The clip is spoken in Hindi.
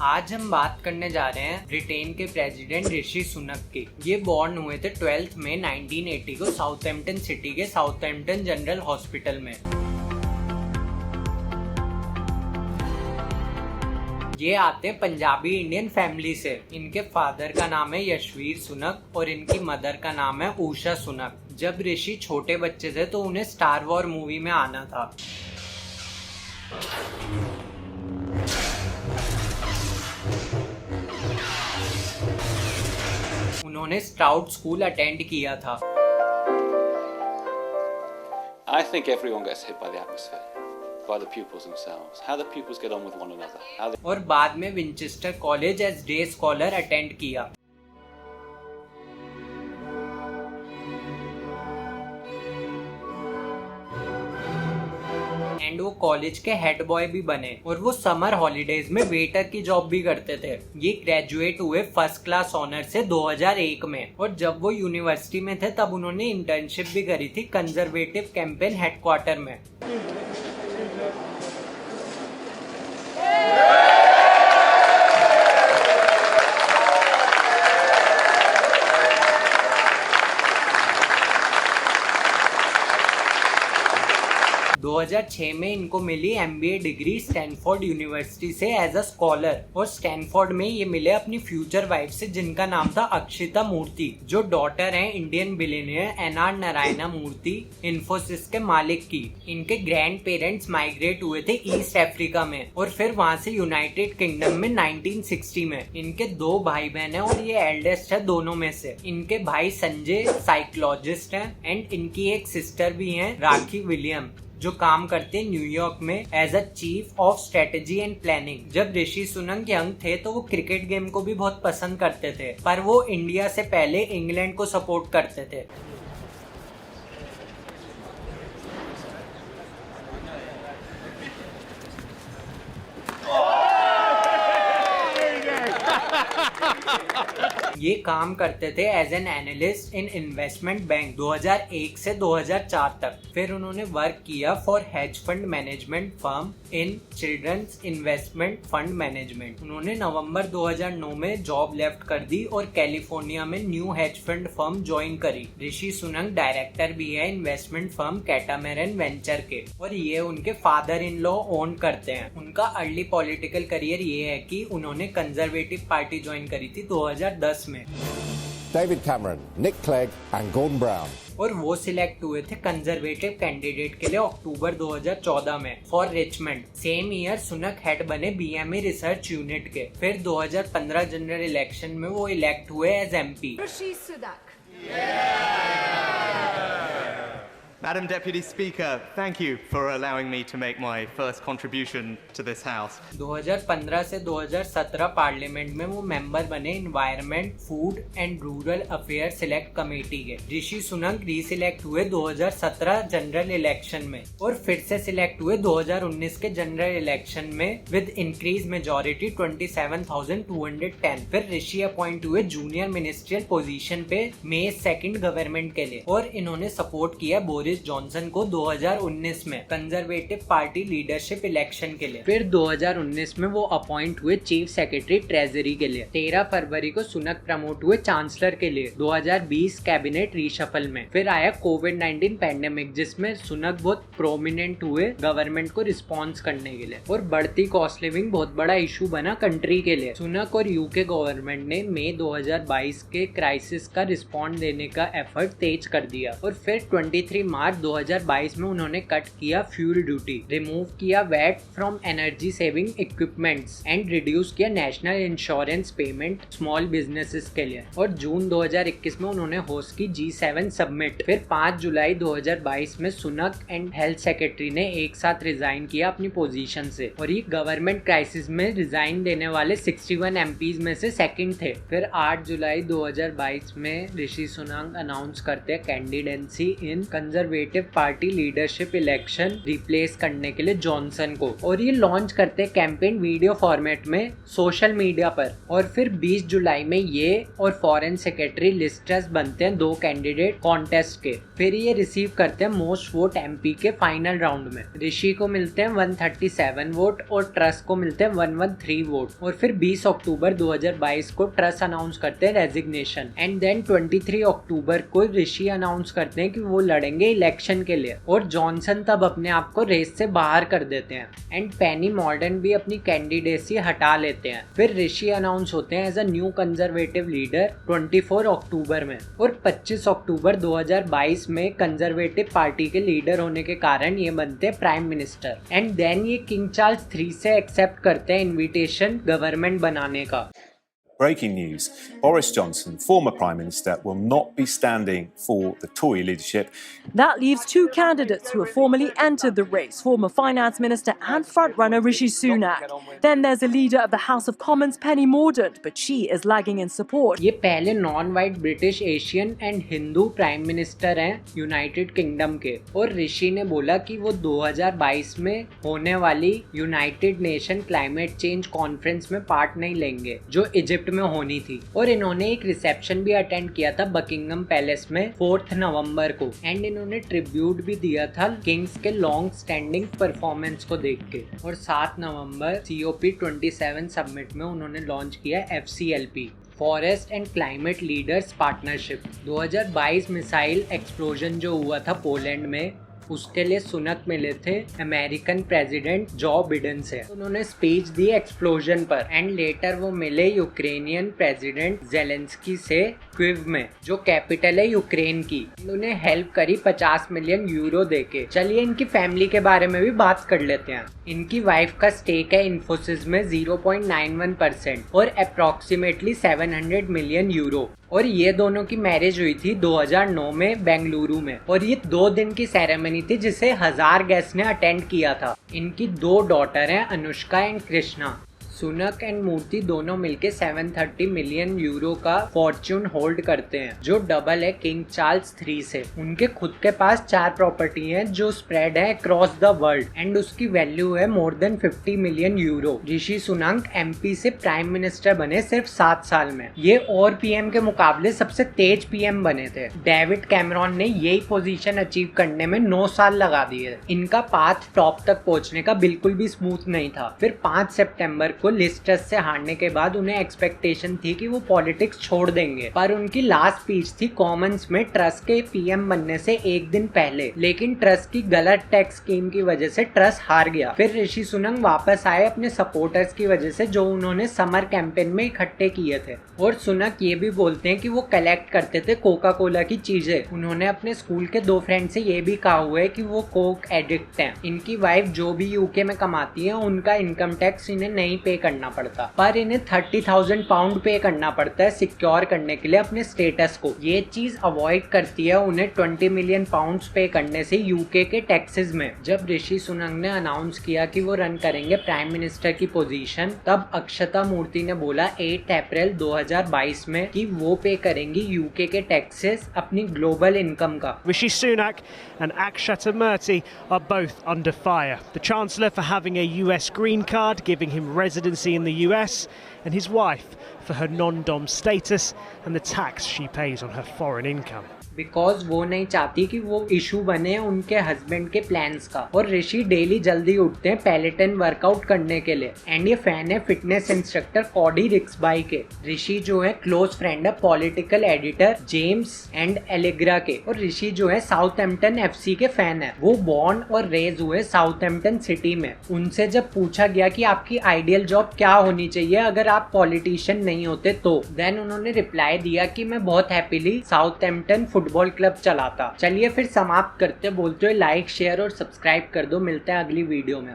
आज हम बात करने जा रहे हैं ब्रिटेन के प्रेसिडेंट ऋषि सुनक की। ये बॉर्न हुए थे 12 मई 1980 को साउथहैम्पटन सिटी के साउथहैम्पटन जनरल हॉस्पिटल में। ये आते हैं पंजाबी इंडियन फैमिली से। इनके फादर का नाम है यशवीर सुनक और इनकी मदर का नाम है उषा सुनक। जब ऋषि छोटे बच्चे थे तो उन्हें स्टार वॉर मूवी में आना था। उन्होंने स्काउट स्कूल अटेंड किया था। I think everyone gets hit by the atmosphere, by the pupils themselves. How the pupils get on with one another. और बाद में Winchester college as day scholar attend किया। एंड वो कॉलेज के हेड बॉय भी बने और वो समर हॉलीडेज में वेटर की जॉब भी करते थे। ये ग्रेजुएट हुए फर्स्ट क्लास ऑनर से 2001 में और जब वो यूनिवर्सिटी में थे तब उन्होंने इंटर्नशिप भी करी थी कंजर्वेटिव कैंपेन हेडक्वार्टर में। दो 2006 में इनको मिली MBA डिग्री स्टैनफोर्ड यूनिवर्सिटी से एज अ स्कॉलर और स्टैनफोर्ड में ये मिले अपनी फ्यूचर वाइफ से जिनका नाम था अक्षिता मूर्ति, जो डॉटर हैं इंडियन बिलियनियर NR नारायणा मूर्ति, इन्फोसिस के मालिक की। इनके ग्रैंड पेरेंट्स माइग्रेट हुए थे ईस्ट अफ्रीका में और फिर वहां से यूनाइटेड किंगडम में 1960 में। इनके 2 भाई बहन हैं और ये एल्डेस्ट है दोनों में से। इनके भाई संजय साइकोलॉजिस्ट हैं एंड इनकी एक सिस्टर भी हैं राखी विलियम, जो काम करते हैं न्यूयॉर्क में as a chief of strategy and planning. जब ऋषि सुनक यंग थे तो वो क्रिकेट गेम को भी बहुत पसंद करते थे, पर वो इंडिया से पहले इंग्लैंड को सपोर्ट करते थे। ये काम करते थे as an analyst in investment bank 2001 से 2004 तक। फिर उन्होंने वर्क किया for hedge fund management firm in children's investment fund management. उन्होंने नवंबर 2009 में जॉब लेफ्ट कर दी और कैलिफोर्निया में new hedge fund firm join करी। ऋषि सुनक डायरेक्टर भी है इन्वेस्टमेंट फर्म कैटामैरन वेंचर के और ये उनके फादर इन लॉ ओन करते हैं। उनका अर्ली पॉलिटिकल करियर ये है कि उन्होंने कंजर्वेटिव पार्टी ज्वाइन करी थी 2010 में। David Cameron, Nick Clegg and Gordon Brown. और वो सिलेक्ट हुए थे कंजर्वेटिव कैंडिडेट के लिए अक्टूबर 2014 में for Richmond. Same year Sunak head बने BME रिसर्च यूनिट के। फिर 2015 जनरल इलेक्शन में वो इलेक्ट हुए as MP। Rishi Sunak. Madam Deputy Speaker, thank you for allowing me to make my first contribution to this House. 2015 से 2017 पार्लियामेंट में वो मेंबर बने environment, food and rural affair select committee के। ऋषि सुनक रीसिलेक्ट हुए 2017 जनरल इलेक्शन में और फिर से सिलेक्ट हुए 2019 के जनरल इलेक्शन में विद इंक्रीज मेजोरिटी 27,210। फिर ऋषि अपॉइंट हुए जूनियर मिनिस्ट्रियल पोजीशन पे May 2 गवर्नमेंट के लिए और इन्होंने सपोर्ट किया बोरिस जॉनसन को 2019 में कंजर्वेटिव पार्टी लीडरशिप इलेक्शन के लिए। फिर 2019 में वो अपॉइंट हुए चीफ सेक्रेटरी ट्रेजरी के लिए। 13 फरवरी को सुनक प्रमोट हुए चांसलर के लिए 2020 कैबिनेट रीशफल में। फिर आया कोविड-19 पैंडेमिक जिसमें सुनक बहुत प्रोमिनेंट हुए गवर्नमेंट को रिस्पॉन्स करने के लिए और बढ़ती कॉस्ट लिविंग बहुत बड़ा इशू बना कंट्री के लिए। सुनक और यूके गवर्नमेंट ने मई 2022 के क्राइसिस का रिस्पॉन्ड देने का एफर्ट तेज कर दिया और फिर 23 मार्च 2022 में उन्होंने कट किया फ्यूल ड्यूटी, रिमूव किया VAT from energy saving equipments and reduce किया national insurance payment small businesses के लिए। और जून 2021 में उन्होंने होस्ट की G7 समिट। फिर 5 जुलाई 2022 में सुनक एंड हेल्थ सेक्रेटरी ने एक साथ रिजाइन किया अपनी पोजीशन से और ये गवर्नमेंट क्राइसिस में रिजाइन देने वाले 61 MPs में से सेकंड थे। फिर 8 जुलाई 2022 में ऋषि सुनक अनाउंस करते हैं candidacy in conservative conservative party leadership election replace करने के लिए जॉनसन को, और ये लॉन्च करते हैं कैंपेन वीडियो फॉर्मेट में सोशल मीडिया पर। और फिर 20 जुलाई में ये और फॉरेन सेक्रेटरी लिज ट्रस बनते हैं 2 कैंडिडेट कॉन्टेस्ट के। फिर ये रिसीव करते हैं मोस्ट वोट एमपी के फाइनल राउंड में। ऋषि को मिलते हैं 137 वोट और ट्रस को मिलते हैं 113 वोट। और फिर 20 अक्टूबर 2022 को ट्रस अनाउंस करते हैं रेजिग्नेशन, एंड देन 23 अक्टूबर को ऋषि अनाउंस करते हैं कि वो लड़ेंगे इलेक्शन के लिए, और जॉनसन तब अपने आप को रेस से बाहर कर देते हैं, एंड पेनी मॉर्डन भी अपनी कैंडिडेसी हटा लेते हैं। फिर ऋषि अनाउंस होते हैं as a new Conservative leader 24 October में, और 25 अक्टूबर 2022 में कंजर्वेटिव पार्टी के लीडर होने के कारण ये बनते हैं प्राइम मिनिस्टर। एंड देन ये किंग चार्ल्स 3 से एक्सेप्ट करते हैं इन्विटेशन गवर्नमेंट बनाने का। Breaking news. Boris Johnson, former Prime Minister, will not be standing for the Tory leadership. That leaves 2 candidates who have formally entered the race, former Finance Minister and frontrunner Rishi Sunak. Then there's a leader of the House of Commons, Penny Mordaunt, but she is lagging in support. ये पहले non white British Asian and Hindu prime minister हैं यूनाइटेड किंगडम के, और ऋषि ने बोला कि वो 2022 में होने वाली United nation climate change conference में पार्ट नहीं लेंगे जो इजिप्ट में होनी थी। और इन्होंने एक रिसेप्शन भी अटेंड किया था बकिंगम पैलेस में 4 नवंबर को, एंड इन्होंने ट्रिब्यूट भी दिया था किंग्स के लॉन्ग स्टैंडिंग परफॉर्मेंस को देख के। और 7 नवंबर COP27 समिट में उन्होंने लॉन्च किया FCLP, forest and climate leaders partnership. 2022 missile explosion जो हुआ था पोलैंड में, उसके लिए सुनक मिले थे अमेरिकन प्रेसिडेंट जो बिडेन से। उन्होंने स्पीच दी एक्सप्लोजन पर, एंड लेटर वो मिले यूक्रेनियन प्रेसिडेंट जेलेंस्की से क्विव में, जो कैपिटल है यूक्रेन की। उन्होंने हेल्प करी 50 मिलियन यूरो देके। चलिए इनकी फैमिली के बारे में भी बात कर लेते हैं। इनकी वाइफ का स्टेक है इन्फोसिस में 0.91% और अप्रोक्सीमेटली 700 मिलियन यूरो। और ये दोनों की मैरिज हुई थी 2009 में बेंगलुरु में, और ये 2 दिन की सेरेमनी थी जिसे 1000 गेस्ट ने अटेंड किया था। इनकी 2 डॉटर हैं, अनुष्का एंड कृष्णा। सुनक एंड मूर्ति दोनों मिलके 730 मिलियन यूरो का फॉर्च्यून होल्ड करते हैं, जो डबल है किंग चार्ल्स 3 से। उनके खुद के पास 4 प्रॉपर्टी हैं जो स्प्रेड है अक्रॉस द वर्ल्ड, एंड उसकी वैल्यू है more than 50 million euro. Rishi Sunak MP से प्राइम मिनिस्टर बने सिर्फ 7 साल में। ये और PM के मुकाबले सबसे तेज PM बने थे। डेविड कैमरॉन ने यही पोजीशन अचीव करने में 9 साल लगा दिए। इनका पाथ टॉप तक पहुंचने का बिल्कुल भी स्मूथ नहीं था। फिर 5 सितंबर को लिज ट्रस से हारने के बाद उन्हें एक्सपेक्टेशन थी कि वो पॉलिटिक्स छोड़ देंगे, पर उनकी लास्ट स्पीच थी कॉमन्स में ट्रस के PM बनने से 1 दिन पहले। लेकिन ट्रस की गलत टैक्स स्कीम की वजह से ट्रस हार गया। फिर ऋषि सुनक वापस आए अपने सपोर्टर्स की वजह से, जो उन्होंने समर कैंपेन में इकट्ठे किए थे। और सुनक ये भी बोलते हैं कि वो कलेक्ट करते थे कोका कोला की चीजें। उन्होंने अपने स्कूल के 2 फ्रेंड से ये भी कहा हुआ है कि वो कोक एडिक्ट हैं। इनकी वाइफ जो भी UK में कमाती है, उनका इनकम टैक्स इन्हें नहीं पे करना पड़ता, पर इन्हें 30,000 पाउंड पे करना पड़ता है सिक्योर करने के लिए अपने स्टेटस को। ये चीज अवॉइड करती है उन्हें 20 मिलियन पाउंड्स पे करने से UK के टैक्सेस में। जब ऋषि सुनक ने अनाउंस किया कि वो रन करेंगे प्राइम मिनिस्टर की पोजीशन, तब अक्षता मूर्ति ने बोला 8 अप्रैल 2022 में कि वो पे करेंगी UK के टैक्सेस अपनी ग्लोबल इनकम का। Rishi Sunak and Akshata Murthy are both under fire. The Chancellor for having a US green card, giving him residency in the US, and his wife for her non-dom status and the tax she pays on her foreign income. Because वो नहीं चाहती कि वो इशू बने उनके हस्बैंड के प्लान्स का। और ऋषि डेली जल्दी उठते हैं पेलेटन वर्कआउट करने के लिए, एंड ये फैन है फिटनेस इंस्ट्रक्टर कॉडी रिक्सबाई के। ऋषि जो है क्लोज फ्रेंड है political editor James and Allegra के। और ऋषि जो है साउथहैम्पटन FC के फैन है। वो बॉर्न और रेज हुए साउथहैम्पटन सिटी में। उनसे जब पूछा गया कि आपकी आइडियल जॉब क्या होनी चाहिए अगर आप पॉलिटिशियन नहीं होते तो, देन उन्होंने रिप्लाई दिया कि मैं बहुत हैप्पीली साउथहैम्पटन फुटबॉल क्लब चलाता। चलिए फिर समाप्त करते, बोलते हुए लाइक शेयर और सब्सक्राइब कर दो। मिलते हैं अगली वीडियो में।